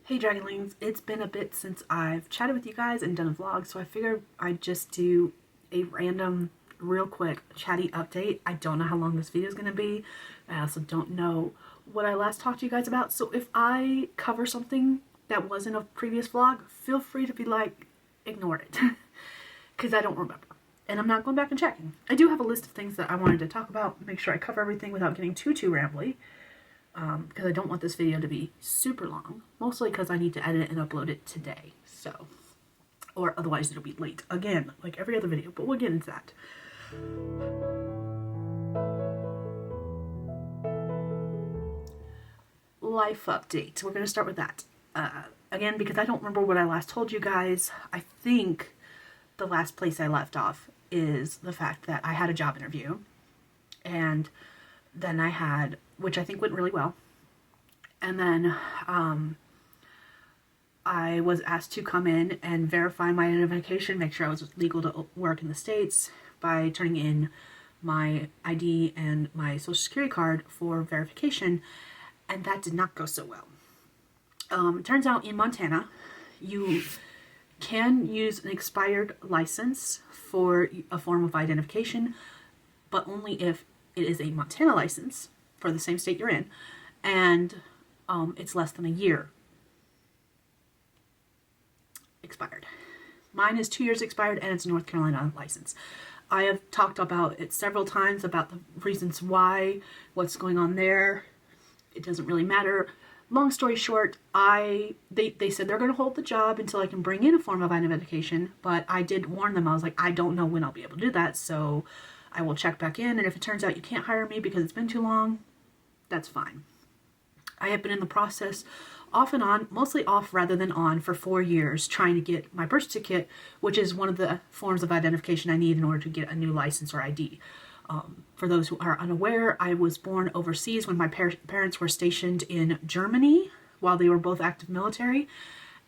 Hey Dragonlings, it's been a bit since I've chatted with you guys and done a vlog, so I figured I'd just do a random, real quick chatty update. I don't know how long this video is going to be. I also don't know what I last talked to you guys about, so if I cover something that wasn't a previous vlog, feel free to be like, ignore it, because I don't remember. And I'm not going back and checking. I do have a list of things that I wanted to talk about, make sure I cover everything without getting too rambly. Because I don't want this video to be super long, mostly because I need to edit and upload it today, so, or otherwise it'll be late, again, like every other video, but we'll get into that. Life update, we're going to start with that. Again, because I don't remember what I last told you guys, I think the last place I left off is the fact that I had a job interview, and then I had, which I think went really well, and then I was asked to come in and verify my identification, make sure I was legal to work in the States by turning in my ID and my social security card for verification, and that did not go so well. It turns out in Montana, you can use an expired license for a form of identification, but only if it is a Montana license for the same state you're in, and it's less than a year expired. Mine is 2 years expired, and it's a North Carolina license. I have talked about it several times about the reasons why, what's going on there. It doesn't really matter. Long story short, they said they're going to hold the job until I can bring in a form of identification, but I did warn them. I was like, I don't know when I'll be able to do that, so I will check back in, and if it turns out you can't hire me because it's been too long, that's fine. I have been in the process off and on, mostly off rather than on, for 4 years trying to get my birth certificate, which is one of the forms of identification I need in order to get a new license or ID. For those who are unaware, I was born overseas when my parents were stationed in Germany while they were both active military,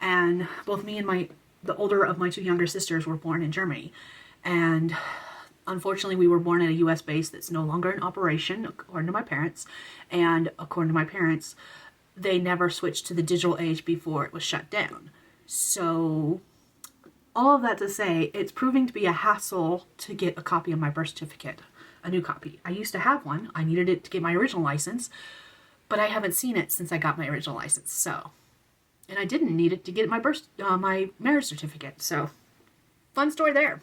and both me and the older of my two younger sisters were born in Germany. And unfortunately, we were born at a U.S. base that's no longer in operation, according to my parents. And according to my parents, they never switched to the digital age before it was shut down. So, all of that to say, it's proving to be a hassle to get a copy of my birth certificate, a new copy. I used to have one. I needed it to get my original license, but I haven't seen it since I got my original license. So, and I didn't need it to get my marriage certificate. So, fun story there,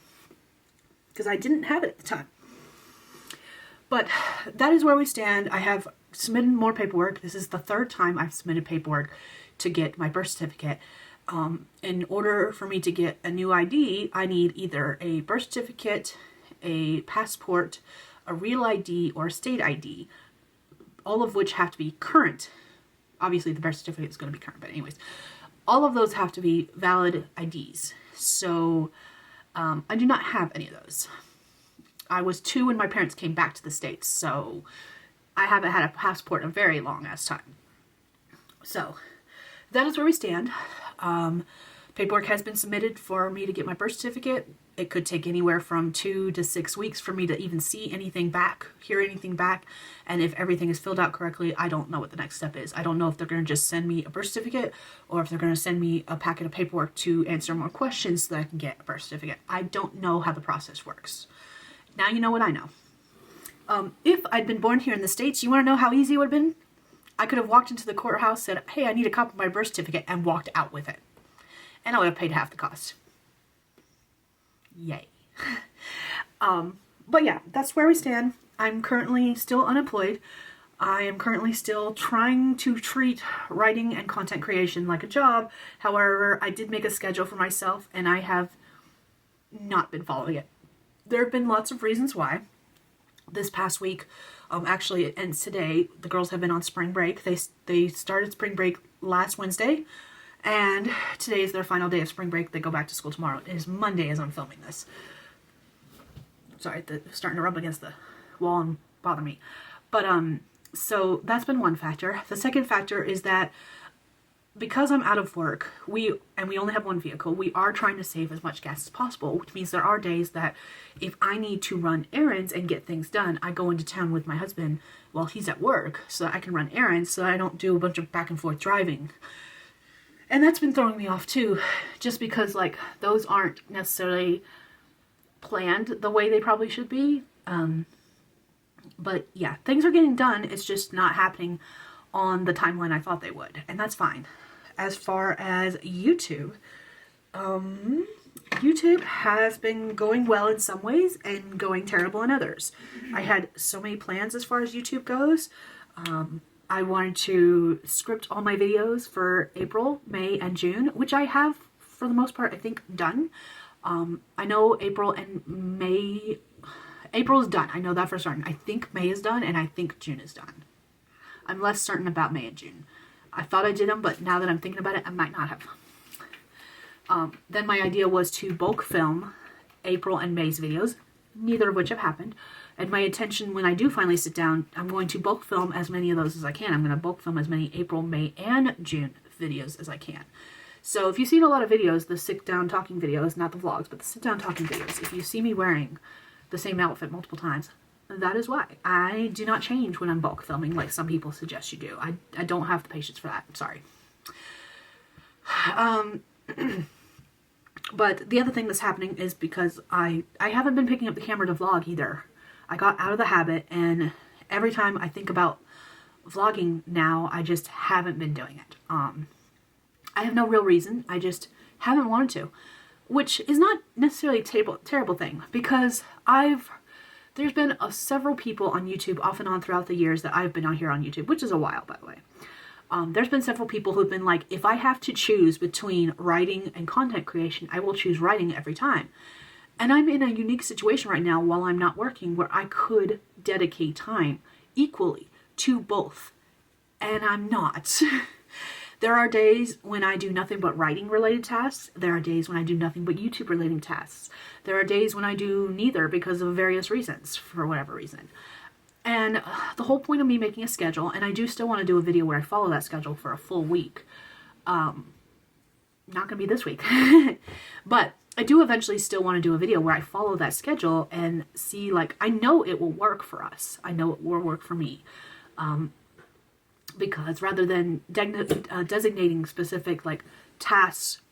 because I didn't have it at the time. But that is where we stand. I have submitted more paperwork. This is the third time I've submitted paperwork to get my birth certificate. In order for me to get a new ID, I need either a birth certificate, a passport, a real ID, or a state ID, all of which have to be current. Obviously, the birth certificate is going to be current, but anyways, all of those have to be valid IDs. So, I do not have any of those. I was 2 when my parents came back to the States, so I haven't had a passport in a very long ass time. So, that is where we stand. Paperwork has been submitted for me to get my birth certificate. It could take anywhere from 2 to 6 weeks for me to even see anything back, hear anything back, and if everything is filled out correctly, I don't know what the next step is. I don't know if they're going to just send me a birth certificate, or if they're going to send me a packet of paperwork to answer more questions so that I can get a birth certificate. I don't know how the process works. Now you know what I know. If I'd been born here in the States, you want to know how easy it would have been? I could have walked into the courthouse, said, hey, I need a copy of my birth certificate, and walked out with it. And I would have paid half the cost. Yay. But yeah, that's where we stand. I'm currently still unemployed. I am currently still trying to treat writing and content creation like a job. However, I did make a schedule for myself, and I have not been following it. There have been lots of reasons why. This past week, actually it ends today. The girls have been on spring break. They started spring break last Wednesday, and today is their final day of spring break. They go back to school tomorrow. It is Monday as I'm filming this. Sorry, it's starting to rub against the wall and bother me. But so that's been one factor. The second factor is that because I'm out of work, we only have one vehicle, we are trying to save as much gas as possible, which means there are days that if I need to run errands and get things done, I go into town with my husband while he's at work so that I can run errands so I don't do a bunch of back and forth driving. And that's been throwing me off too, just because like those aren't necessarily planned the way they probably should be. But yeah, things are getting done. It's just not happening on the timeline I thought they would. And that's fine. As far as YouTube, YouTube has been going well in some ways and going terrible in others. I had so many plans as far as YouTube goes. I wanted to script all my videos for April, May, and June, which I have, for the most part, I think, done. I know April and May... April is done. I know that for certain. I think May is done, and I think June is done. I'm less certain about May and June. I thought I did them, but now that I'm thinking about it, I might not have. Then my idea was to bulk film April and May's videos, neither of which have happened. And my intention when I do finally sit down, I'm going to bulk film as many of those as I can. I'm going to bulk film as many April, May, and June videos as I can. So if you've seen a lot of videos, the sit down talking videos, not the vlogs, but the sit down talking videos, if you see me wearing the same outfit multiple times, that is why. I do not change when I'm bulk filming like some people suggest you do. I don't have the patience for that. I'm sorry. But the other thing that's happening is because I haven't been picking up the camera to vlog either. I got out of the habit, and every time I think about vlogging now, I just haven't been doing it. I have no real reason. I just haven't wanted to, which is not necessarily a terrible thing, because there's been several people on YouTube off and on throughout the years that I've been on here on YouTube, which is a while, by the way. There's been several people who've been like, if I have to choose between writing and content creation, I will choose writing every time. And I'm in a unique situation right now while I'm not working where I could dedicate time equally to both. And I'm not. There are days when I do nothing but writing related tasks. There are days when I do nothing but YouTube related tasks. There are days when I do neither because of various reasons, for whatever reason. And the whole point of me making a schedule, and I do still want to do a video where I follow that schedule for a full week. Not going to be this week. But I do eventually still want to do a video where I follow that schedule and see, like, I know it will work for us. I know it will work for me. Because rather than designating specific, like, tasks,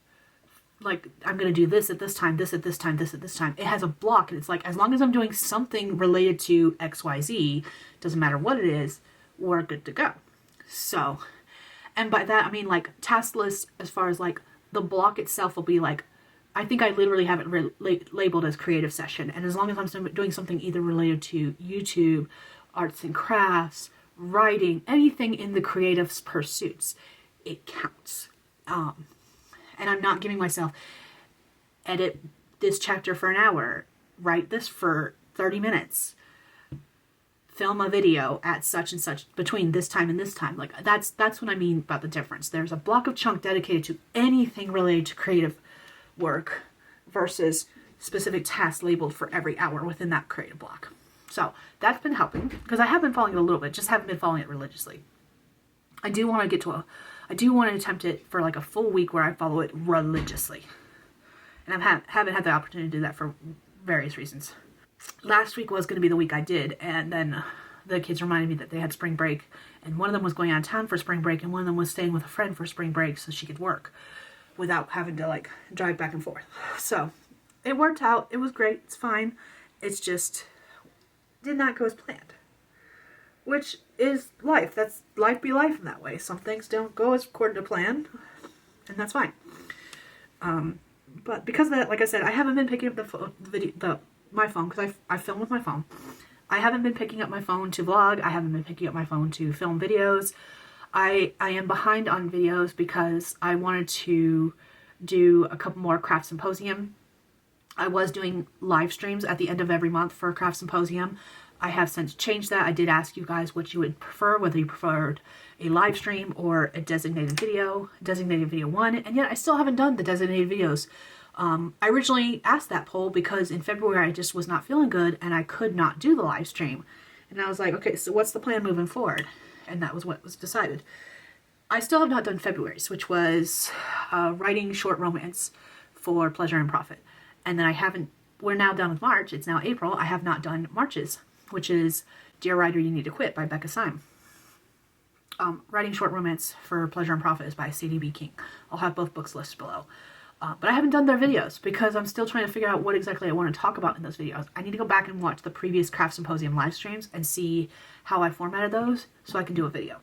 like, I'm going to do this at this time, this at this time, this at this time, it has a block, and it's like, as long as I'm doing something related to XYZ, doesn't matter what it is, we're good to go. So, and by that, I mean, like, task list, as far as, like, the block itself will be, like, I think I literally have it labeled as creative session, and as long as I'm doing something either related to YouTube, arts and crafts, writing, anything in the creative pursuits, it counts. And I'm not giving myself, edit this chapter for an hour, write this for 30 minutes, film a video at such and such between this time and this time. Like, that's what I mean about the difference. There's a block of chunk dedicated to anything related to creative work versus specific tasks labeled for every hour within that creative block. So that's been helping, because I have been following it a little bit, just haven't been following it religiously. I do want to attempt it for like a full week where I follow it religiously. And I haven't had the opportunity to do that for various reasons. Last week was going to be the week I did, and then the kids reminded me that they had spring break, and one of them was going out of town for spring break, and one of them was staying with a friend for spring break so she could work without having to, like, drive back and forth. So it worked out. It was great. It's fine. It's just did not go as planned, which is life. That's life be life in that way. Some things don't go as according to plan, and that's fine. But because of that, like I said, I haven't been picking up my phone, because I film with my phone. I haven't been picking up my phone to vlog. I haven't been picking up my phone to film videos. I am behind on videos because I wanted to do a couple more craft symposium. I was doing live streams at the end of every month for a craft symposium. I have since changed that. I did ask you guys what you would prefer, whether you preferred a live stream or a designated video 1, and yet I still haven't done the designated videos. I originally asked that poll because in February I just was not feeling good and I could not do the live stream. And I was like, okay, so what's the plan moving forward? And that was what was decided. I still have not done February's, which was writing short romance for pleasure and profit. And then we're now done with March. It's now April. I have not done March's, which is Dear Writer, You Need to Quit by Becca Syme. Writing Short Romance for Pleasure and Profit is by C.D.B. King. I'll have both books listed below. But I haven't done their videos because I'm still trying to figure out what exactly I want to talk about in those videos. I need to go back and watch the previous Craft Symposium live streams and see how I formatted those so I can do a video.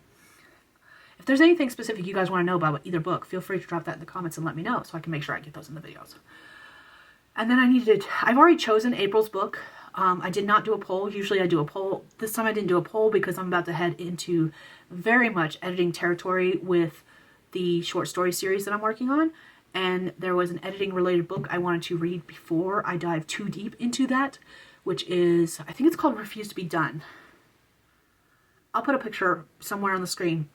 If there's anything specific you guys want to know about either book, feel free to drop that in the comments and let me know so I can make sure I get those in the videos. And then I've already chosen April's book. I did not do a poll. Usually I do a poll. This time I didn't do a poll because I'm about to head into very much editing territory with the short story series that I'm working on. And there was an editing related book I wanted to read before I dive too deep into that, which is, I think it's called Refuse to be Done. I'll put a picture somewhere on the screen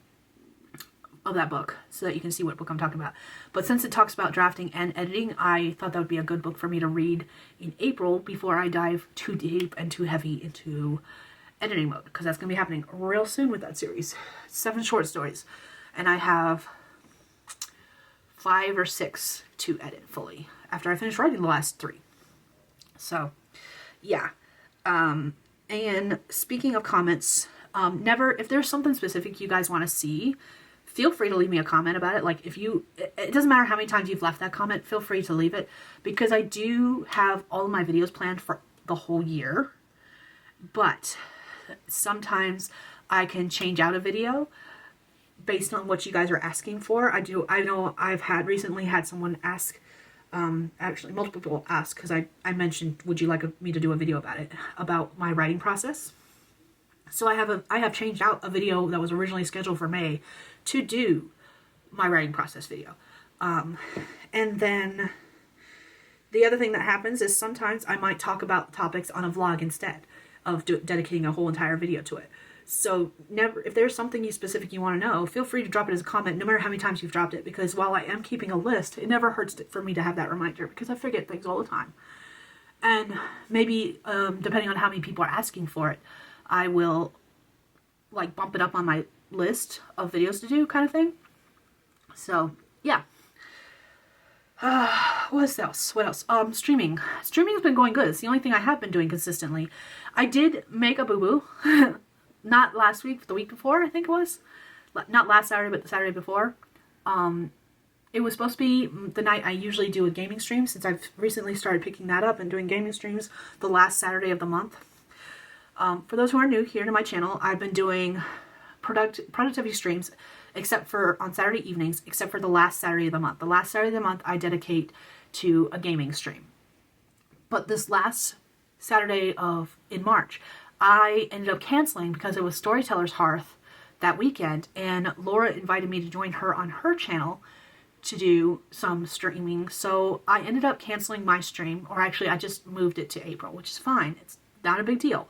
of that book so that you can see what book I'm talking about. But since it talks about drafting and editing, I thought that would be a good book for me to read in April before I dive too deep and too heavy into editing mode, because that's going to be happening real soon with that series. 7 short stories, and I have 5 or 6 to edit fully after I finish writing the last 3. So yeah. And speaking of comments, if there's something specific you guys want to see, feel free to leave me a comment about it. Like, it doesn't matter how many times you've left that comment, feel free to leave it, because I do have all of my videos planned for the whole year, but sometimes I can change out a video based on what you guys are asking for. I know I've recently had someone ask, actually multiple people ask, because I mentioned, would you like me to do a video about it, about my writing process? So I have changed out a video that was originally scheduled for May to do my writing process video. And then the other thing that happens is sometimes I might talk about topics on a vlog instead of dedicating a whole entire video to it. So if there's something specific you want to know, feel free to drop it as a comment, no matter how many times you've dropped it, because while I am keeping a list, it never hurts for me to have that reminder, because I forget things all the time. And maybe, depending on how many people are asking for it, I will like bump it up on my list of videos to do, kind of thing. So yeah. What else? Streaming. Streaming's been going good. It's the only thing I have been doing consistently. I did make a boo-boo. Not last week, the week before, I think it was. Not last Saturday, but the Saturday before. It was supposed to be the night I usually do a gaming stream, since I've recently started picking that up and doing gaming streams the last Saturday of the month. For those who are new here to my channel, I've been doing productivity streams, except for on Saturday evenings, except for the last Saturday of the month. The last Saturday of the month I dedicate to a gaming stream. But this last Saturday in March, I ended up canceling because it was Storyteller's Hearth that weekend, and Laura invited me to join her on her channel to do some streaming. So I ended up canceling my stream, or actually I just moved it to April, which is fine. It's not a big deal.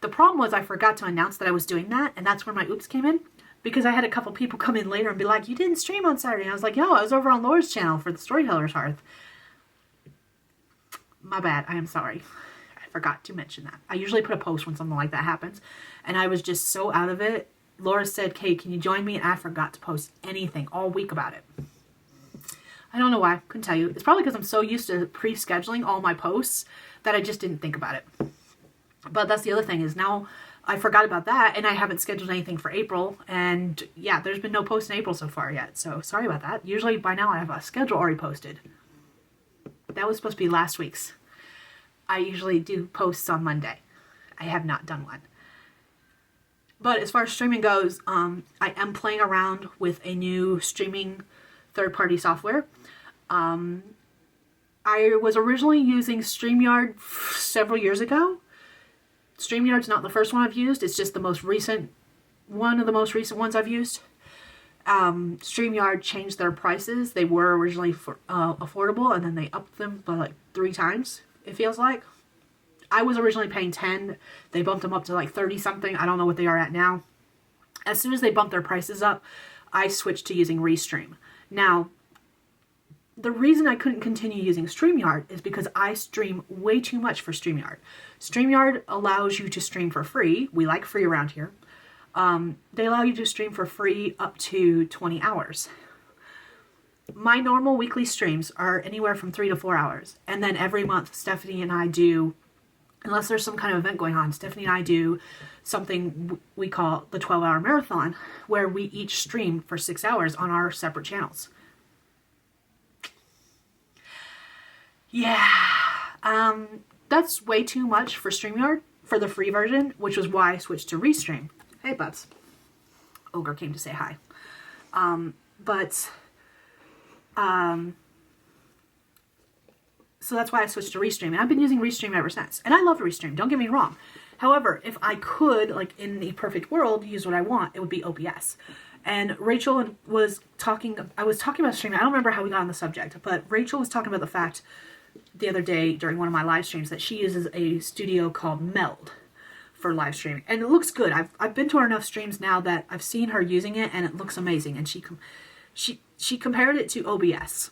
The problem was I forgot to announce that I was doing that, and that's where my oops came in, because I had a couple people come in later and be like, you didn't stream on Saturday. And I was like, no, I was over on Laura's channel for the Storyteller's Hearth. My bad. I am sorry. I forgot to mention that. I usually put a post when something like that happens, and I was just so out of it. Laura said, Kate, can you join me? And I forgot to post anything all week about it. I don't know why. Couldn't tell you. It's probably because I'm so used to pre-scheduling all my posts that I just didn't think about it. But that's the other thing, is now I forgot about that, and I haven't scheduled anything for April. And yeah, there's been no post in April so far yet. So sorry about that. Usually by now I have a schedule already posted. That was supposed to be last week's. I usually do posts on Monday. I have not done one. But as far as streaming goes, I am playing around with a new streaming third-party software. I was originally using StreamYard several years ago. StreamYard's not the first one I've used. It's just the most recent, one of the most recent ones I've used. StreamYard changed their prices. They were originally affordable, and then they upped them by like 3 times, it feels like. I was originally paying $10. They bumped them up to like 30 something. I don't know what they are at now. As soon as they bumped their prices up, I switched to using Restream. Now, the reason I couldn't continue using StreamYard is because I stream way too much for StreamYard. StreamYard allows you to stream for free. We like free around here. They allow you to stream for free up to 20 hours. My normal weekly streams are anywhere from 3 to 4 hours. And then every month, Stephanie and I do unless there's some kind of event going on. Stephanie and I do something we call the 12-hour marathon, where we each stream for 6 hours on our separate channels. Yeah, that's way too much for StreamYard for the free version, which was why I switched to Restream. Hey, Bubs. Ogre came to say hi. So that's why I switched to Restream, and I've been using Restream ever since. And I love Restream, don't get me wrong. However, if I could, like in the perfect world, use what I want, it would be OBS. And Rachel was talking, I was talking about streaming. I don't remember how we got on the subject, but Rachel was talking about the fact the other day during one of my live streams that she uses a studio called Meld for live streaming. And it looks good. I've been to her enough streams now that I've seen her using it, and it looks amazing. And she compared it to OBS,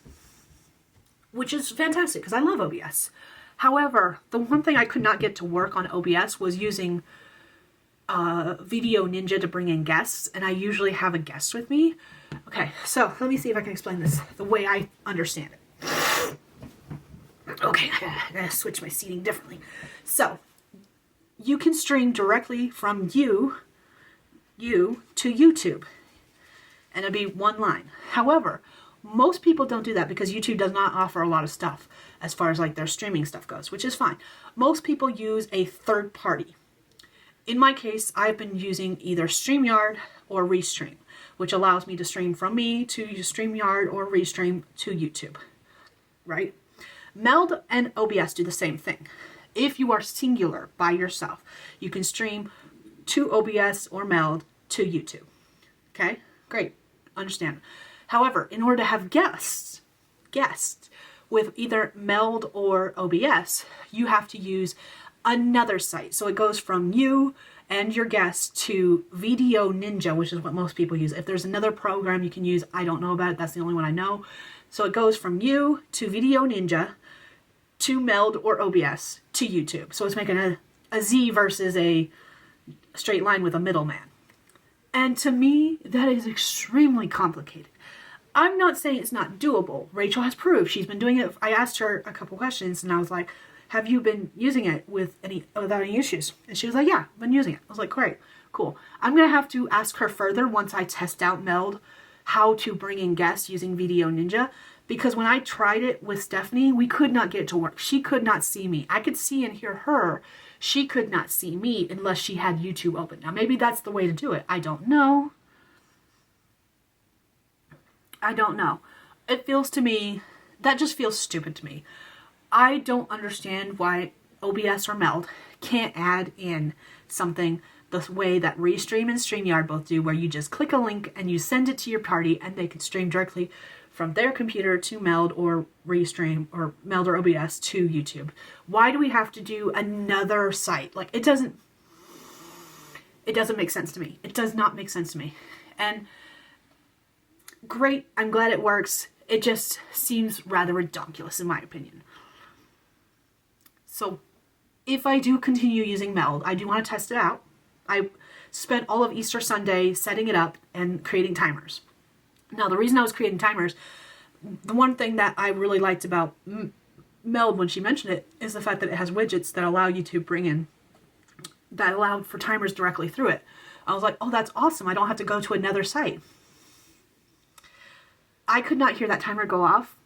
which is fantastic because I love OBS. However, the one thing I could not get to work on OBS was using Video Ninja to bring in guests, and I usually have a guest with me. Okay, so let me see if I can explain this the way I understand it. Okay, I gotta switch my seating differently. So, you can stream directly from you to YouTube, and it'll be one line. However, most people don't do that because YouTube does not offer a lot of stuff as far as like their streaming stuff goes, which is fine. Most people use a third party. In my case, I've been using either StreamYard or Restream, which allows me to stream from me to StreamYard or Restream to YouTube, right? Meld and OBS do the same thing. If you are singular by yourself, you can stream to OBS or Meld to YouTube. Okay, great, understand. However, in order to have guests with either Meld or OBS, you have to use another site. So it goes from you and your guests to Video Ninja, which is what most people use. If there's another program you can use, I don't know about it. That's the only one I know. So it goes from you to Video Ninja to Meld or OBS to YouTube. So it's making a Z versus a straight line with a middleman. And to me, that is extremely complicated. I'm not saying it's not doable. Rachel has proved she's been doing it. I asked her a couple questions and I was like, have you been using it without any issues? And she was like, yeah, I've been using it. I was like, great, cool. I'm going to have to ask her further once I test out Meld how to bring in guests using Video Ninja. Because when I tried it with Stephanie, we could not get it to work. She could not see me. I could see and hear her. She could not see me unless she had YouTube open. Now, maybe that's the way to do it. I don't know. I don't know. It feels to me, that just feels stupid to me. I don't understand why OBS or Meld can't add in something the way that Restream and StreamYard both do, where you just click a link and you send it to your party and they can stream directly from their computer to Meld or Restream or Meld or OBS to YouTube. Why do we have to do another site? Like, it doesn't make sense to me. It does not make sense to me. And great, I'm glad it works. It just seems rather ridiculous in my opinion. So if I do continue using Meld, I do want to test it out. I spent all of Easter Sunday setting it up and creating timers. Now, the reason I was creating timers, the one thing that I really liked about Meld when she mentioned it is the fact that it has widgets that allow you to bring in, that allowed for timers directly through it. I was like, oh, that's awesome. I don't have to go to another site. I could not hear that timer go off.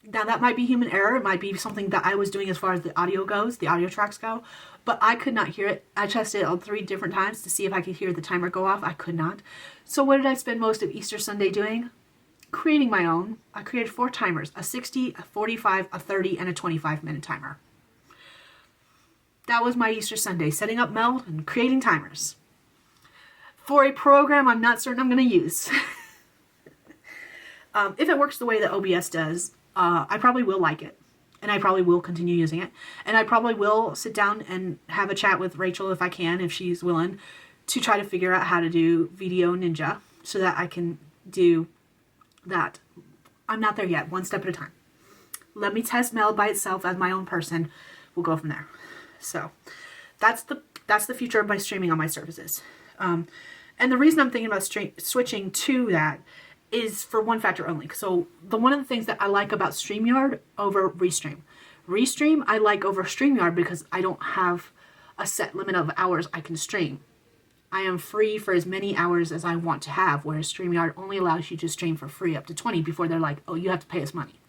Now, that might be human error. It might be something that I was doing as far as the audio goes, the audio tracks go, but I could not hear it. I tested it on 3 different times to see if I could hear the timer go off. I could not. So what did I spend most of Easter Sunday doing? Creating my own. I created 4 timers, a 60, a 45, a 30, and a 25-minute timer. That was my Easter Sunday, setting up Meld and creating timers for a program I'm not certain I'm going to use. If it works the way that OBS does, I probably will like it, and I probably will continue using it, and I probably will sit down and have a chat with Rachel if I can, if she's willing, to try to figure out how to do Video Ninja so that I can do that. I'm not there yet, one step at a time. Let me test Meld by itself as my own person. We'll go from there. So that's the future of my streaming on my services. And the reason I'm thinking about switching to that is for one factor only. So one of the things that I like about StreamYard over Restream. Restream, I like over StreamYard because I don't have a set limit of hours I can stream. I am free for as many hours as I want to have, whereas StreamYard only allows you to stream for free up to 20 before they're like, oh, you have to pay us money.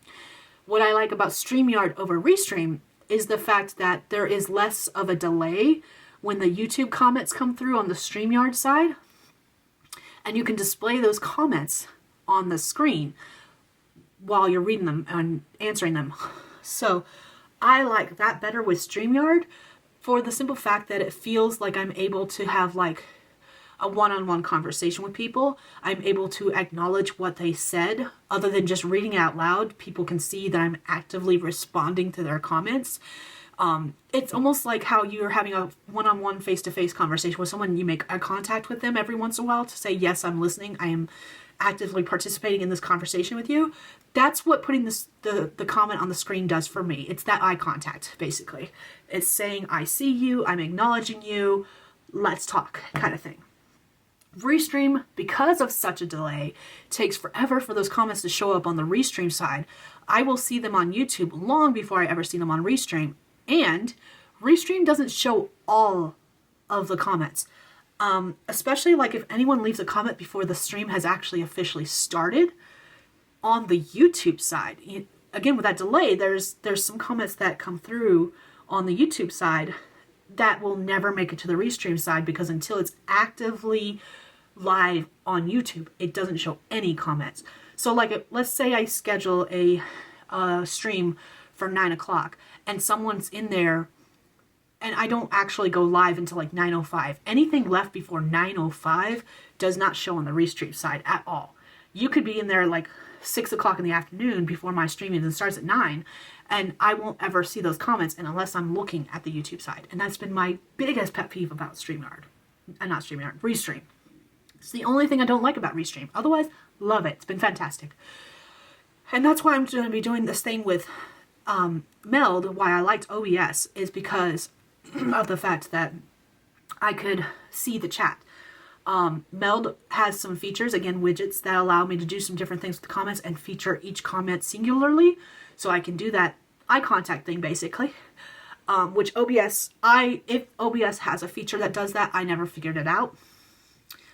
What I like about StreamYard over Restream is the fact that there is less of a delay when the YouTube comments come through on the StreamYard side, and you can display those comments on the screen while you're reading them and answering them. So I like that better with StreamYard for the simple fact that it feels like I'm able to have like a one-on-one conversation with people. I'm able to acknowledge what they said other than just reading it out loud. People can see that I'm actively responding to their comments. It's almost like how you're having a one-on-one face-to-face conversation with someone. You make eye contact with them every once in a while to say, yes, I'm listening. I am actively participating in this conversation with you. That's what putting the comment on the screen does for me. It's that eye contact, basically. It's saying, I see you, I'm acknowledging you, let's talk, kind of thing. Restream, because of such a delay, takes forever for those comments to show up on the Restream side. I will see them on YouTube long before I ever see them on Restream. And Restream doesn't show all of the comments. Especially like if anyone leaves a comment before the stream has actually officially started on the YouTube side. Again, with that delay, there's some comments that come through on the YouTube side that will never make it to the Restream side because until it's actively live on YouTube, it doesn't show any comments. So like, let's say I schedule a stream for 9 o'clock and someone's in there and I don't actually go live until like 9:05. Anything left before 9:05 does not show on the Restream side at all. You could be in there like 6 o'clock in the afternoon before my stream even starts at 9, and I won't ever see those comments unless I'm looking at the YouTube side. And that's been my biggest pet peeve about StreamYard. Not StreamYard, Restream. It's the only thing I don't like about Restream. Otherwise, love it. It's been fantastic. And that's why I'm going to be doing this thing with Meld. Why I liked OBS is because of the fact that I could see the chat. Meld has some features, again, widgets that allow me to do some different things with the comments and feature each comment singularly. So I can do that eye contact thing, basically. Which OBS, if OBS has a feature that does that, I never figured it out.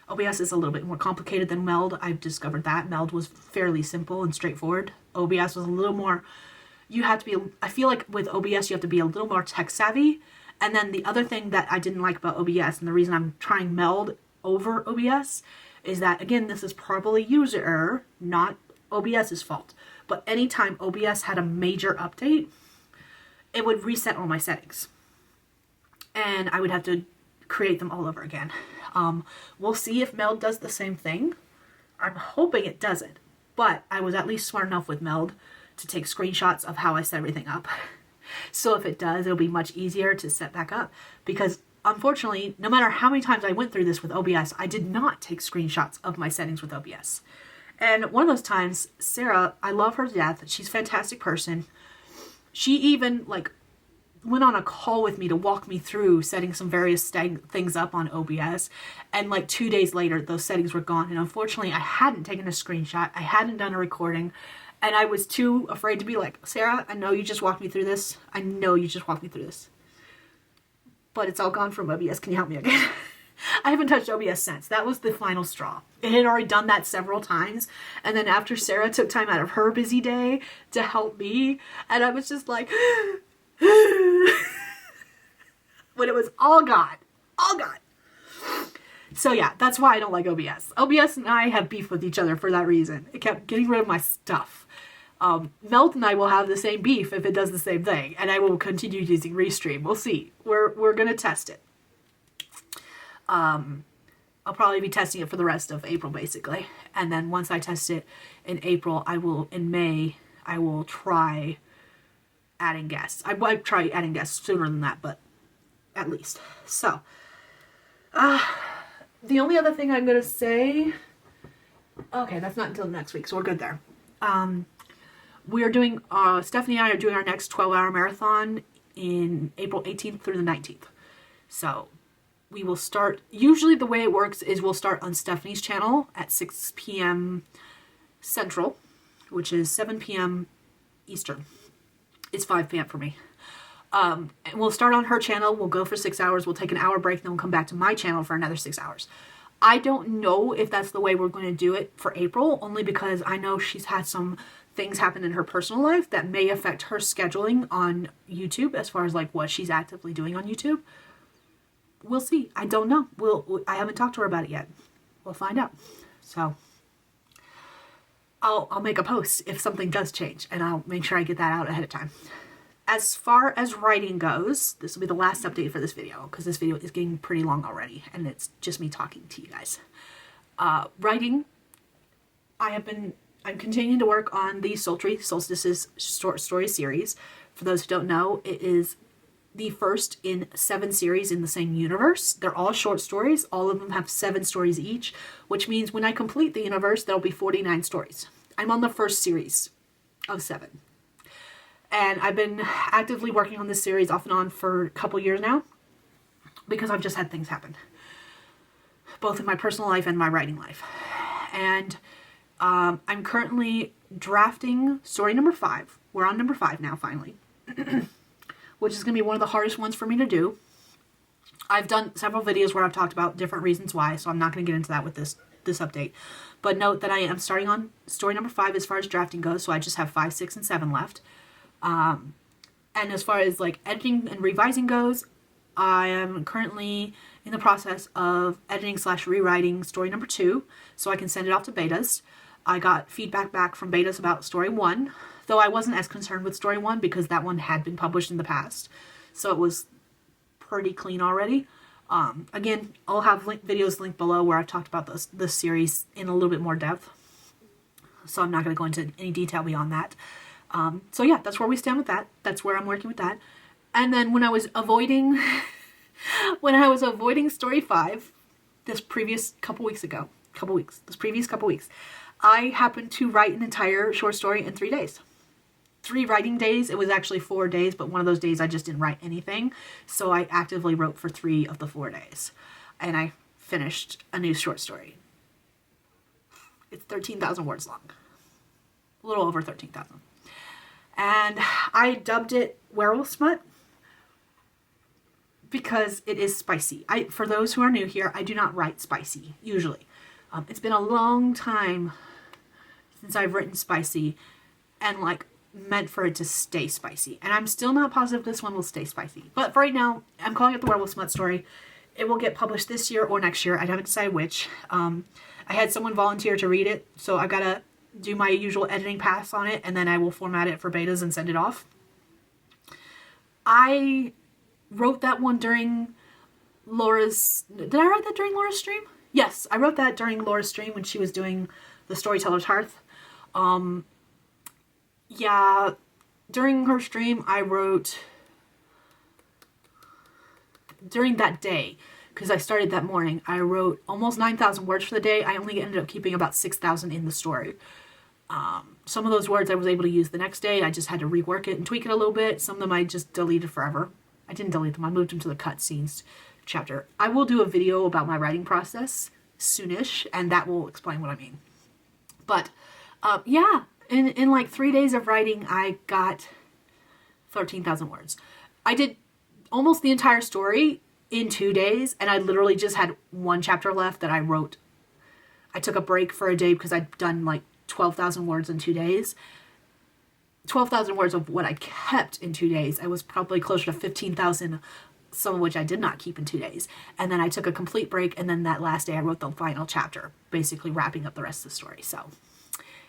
OBS is a little bit more complicated than Meld. I've discovered that. Meld was fairly simple and straightforward. OBS was a little more, you have to be, I feel like with OBS you have to be a little more tech savvy. And then the other thing that I didn't like about OBS, and the reason I'm trying Meld over OBS, is that, again, this is probably user error, not OBS's fault. But anytime OBS had a major update, it would reset all my settings. And I would have to create them all over again. We'll see if Meld does the same thing. I'm hoping it doesn't. But I was at least smart enough with Meld to take screenshots of how I set everything up. So if it does, it'll be much easier to set back up. Because unfortunately, no matter how many times I went through this with OBS, I did not take screenshots of my settings with OBS. And one of those times, Sarah, I love her to death. She's a fantastic person. She even went on a call with me to walk me through setting some various things up on OBS. And 2 days later, those settings were gone. And unfortunately, I hadn't taken a screenshot. I hadn't done a recording. And I was too afraid to be like, Sarah, I know you just walked me through this. I know you just walked me through this. But it's all gone from OBS. Can you help me again? I haven't touched OBS since. That was the final straw. It had already done that several times. And then after Sarah took time out of her busy day to help me, and I was just like, when it was all gone. All gone. So yeah, that's why I don't like OBS. OBS and I have beef with each other for that reason. It kept getting rid of my stuff. Melt and I will have the same beef if it does the same thing, and I will continue using Restream. We'll see. We're gonna test it. I'll probably be testing it for the rest of April, basically, and then once I test it in April, in May, I will try adding guests. I might try adding guests sooner than that, but at least. So, the only other thing I'm gonna say. Okay, that's not until next week, so we're good there. We are doing, Stephanie and I are doing our next 12-hour marathon in April 18th through the 19th. So we will start, usually the way it works is we'll start on Stephanie's channel at 6 p.m. Central, which is 7 p.m. Eastern. It's 5 p.m. for me. And we'll start on her channel. We'll go for 6 hours. We'll take an hour break. Then we'll come back to my channel for another 6 hours. I don't know if that's the way we're going to do it for April, only because I know she's had some things happen in her personal life that may affect her scheduling on YouTube as far as like what she's actively doing on YouTube. We'll see. I don't know. I haven't talked to her about it yet. We'll find out. So I'll make a post if something does change, and I'll make sure I get that out ahead of time. As far as writing goes, this will be the last update for this video, because this video is getting pretty long already, and it's just me talking to you guys. Writing, I'm continuing to work on the Sultry Solstices short story series. For those who don't know, it is the first in 7 series in the same universe. They're all short stories. All of them have 7 stories each, which means when I complete the universe, there'll be 49 stories. I'm on the first series of 7. And I've been actively working on this series off and on for a couple years now, because I've just had things happen, both in my personal life and my writing life. And I'm currently drafting story number 5. We're on number 5 now, finally, which is going to be one of the hardest ones for me to do. I've done several videos where I've talked about different reasons why, so I'm not going to get into that with this update. But note that I am starting on story number 5 as far as drafting goes, so I just have 5, 6, and 7 left. And as far as like editing and revising goes, I am currently in the process of editing / rewriting story number 2, so I can send it off to betas. I got feedback back from betas about story 1, though I wasn't as concerned with story 1 because that one had been published in the past, so it was pretty clean already. Again, I'll have videos linked below where I've talked about this series in a little bit more depth, so I'm not going to go into any detail beyond that. So yeah, that's where we stand with that. That's where I'm working with that. And then when I was avoiding story 5 this previous couple weeks, I happened to write an entire short story in 3 days. 3 writing days. It was actually 4 days, but one of those days I just didn't write anything. So I actively wrote for 3 of the 4 days. And I finished a new short story. It's 13,000 words long. A little over 13,000. And I dubbed it Werewolf Smut because it is spicy. For those who are new here, I do not write spicy, usually. It's been a long time since I've written spicy and like meant for it to stay spicy. And I'm still not positive this one will stay spicy. But for right now, I'm calling it the Werewolf Smut story. It will get published this year or next year. I haven't decided which. I had someone volunteer to read it, so I've got to do my usual editing pass on it, and then I will format it for betas and send it off. I wrote that one during Laura's... Did I write that during Laura's stream? Yes, I wrote that during Laura's stream when she was doing the Storyteller's Hearth. Yeah, during her stream, I wrote... During that day, because I started that morning, I wrote almost 9,000 words for the day. I only ended up keeping about 6,000 in the story. Some of those words I was able to use the next day. I just had to rework it and tweak it a little bit. Some of them I just deleted forever. I didn't delete them. I moved them to the cutscenes chapter. I will do a video about my writing process soonish, and that will explain what I mean. But, yeah, in like 3 days of writing, I got 13,000 words. I did almost the entire story in 2 days, and I literally just had 1 chapter left that I wrote. I took a break for a day because I'd done like 12,000 words in 2 days. 12,000 words of what I kept in 2 days. I was probably closer to 15,000, some of which I did not keep in 2 days. And then I took a complete break, and then that last day I wrote the final chapter, basically wrapping up the rest of the story. So,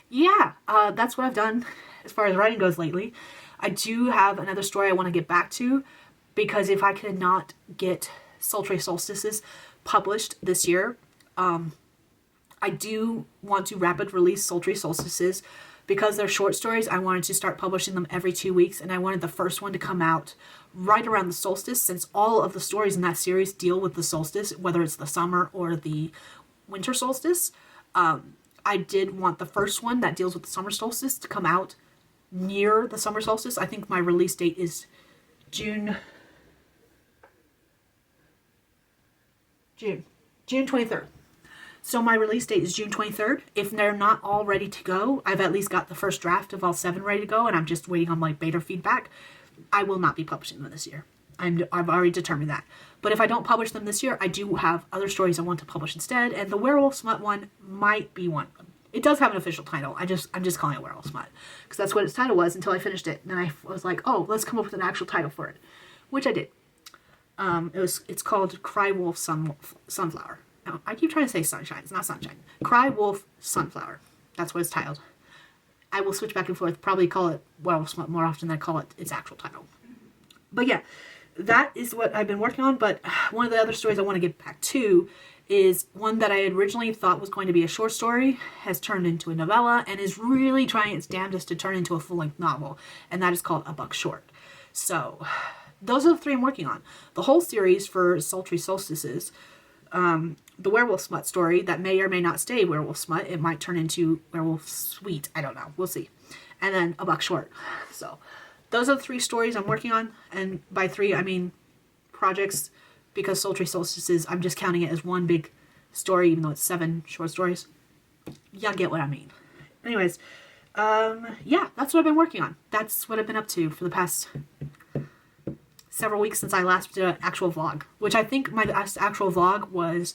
yeah, that's what I've done as far as writing goes lately. I do have another story I want to get back to, because if I could not get Sultry Solstices published this year, I do want to rapid release Sultry Solstices because they're short stories. I wanted to start publishing them every 2 weeks, and I wanted the first one to come out right around the solstice, since all of the stories in that series deal with the solstice, whether it's the summer or the winter solstice. I did want the first one that deals with the summer solstice to come out near the summer solstice. I think my release date is June 23rd. So my release date is June 23rd. If they're not all ready to go, I've at least got the first draft of all 7 ready to go, and I'm just waiting on like beta feedback. I will not be publishing them this year. I've already determined that. But if I don't publish them this year, I do have other stories I want to publish instead, and the Werewolf Smut one might be one of them. It does have an official title. I'm just calling it Werewolf Smut because that's what its title was until I finished it. And then I was like, oh, let's come up with an actual title for it, which I did. It's called Cry Wolf Sunflower. No, I keep trying to say Sunshine. It's not Sunshine. Cry Wolf Sunflower. That's what it's titled. I will switch back and forth. Probably call it Werewolf Smut more often than I call it its actual title. But yeah, that is what I've been working on. But one of the other stories I want to get back to is one that I had originally thought was going to be a short story, has turned into a novella, and is really trying its damnedest to turn into a full-length novel. And that is called A Buck Short. So those are the 3 I'm working on. The whole series for Sultry Solstices, the Werewolf Smut story that may or may not stay Werewolf Smut. It might turn into Werewolf Sweet. I don't know. We'll see. And then A Buck Short. So those are the 3 stories I'm working on. And by 3, I mean projects, because Sultry Solstices, I'm just counting it as one big story, even though it's 7 short stories. Y'all get what I mean. Anyways, yeah, that's what I've been working on. That's what I've been up to for the past several weeks since I last did an actual vlog, which I think my last actual vlog was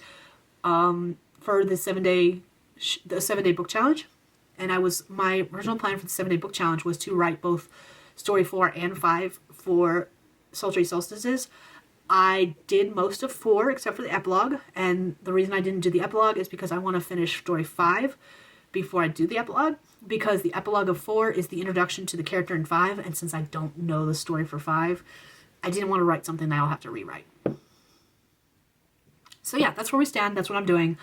for the 7-day book challenge. And my original plan for the 7-day book challenge was to write both story 4 and 5 for Sultry Solstices. I did most of 4 except for the epilogue, and the reason I didn't do the epilogue is because I want to finish story 5 before I do the epilogue, because the epilogue of 4 is the introduction to the character in 5, and since I don't know the story for 5, I didn't want to write something that I'll have to rewrite. So yeah, that's where we stand. That's what I'm doing.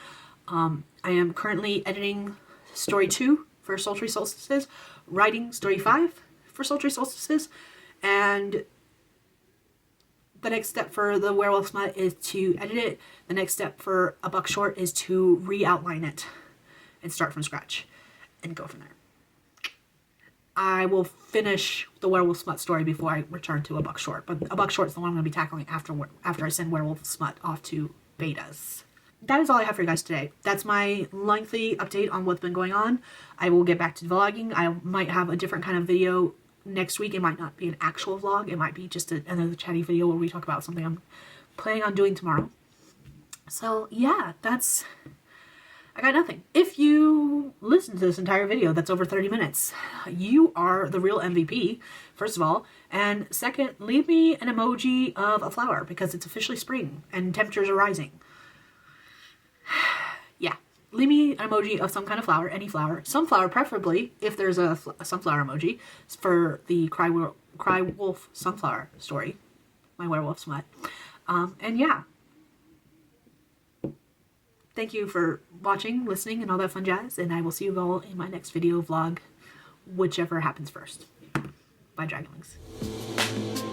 I am currently editing story 2 for Sultry Solstices, writing story 5 for Sultry Solstices, and the next step for the Werewolf Smut is to edit it. The next step for A Buck Short is to re-outline it and start from scratch and go from there. I will finish the Werewolf Smut story before I return to A Buck Short, but A Buck Short is the one I'm going to be tackling after I send Werewolf Smut off to betas. That is all I have for you guys today. That's my lengthy update on what's been going on. I will get back to vlogging. I might have a different kind of video next week. It might not be an actual vlog. It might be just another chatty video where we talk about something I'm planning on doing tomorrow. So yeah, I got nothing. If you listen to this entire video that's over 30 minutes, you are the real MVP, first of all. And second, leave me an emoji of a flower because it's officially spring and temperatures are rising. Yeah, leave me an emoji of some kind of flower, any flower. Sunflower, preferably, if there's a sunflower emoji, for the Cry Wolf Sunflower story, my Werewolf Smut. And yeah. Thank you for watching, listening, and all that fun jazz, and I will see you all in my next video vlog, whichever happens first. Bye, Dragonlings.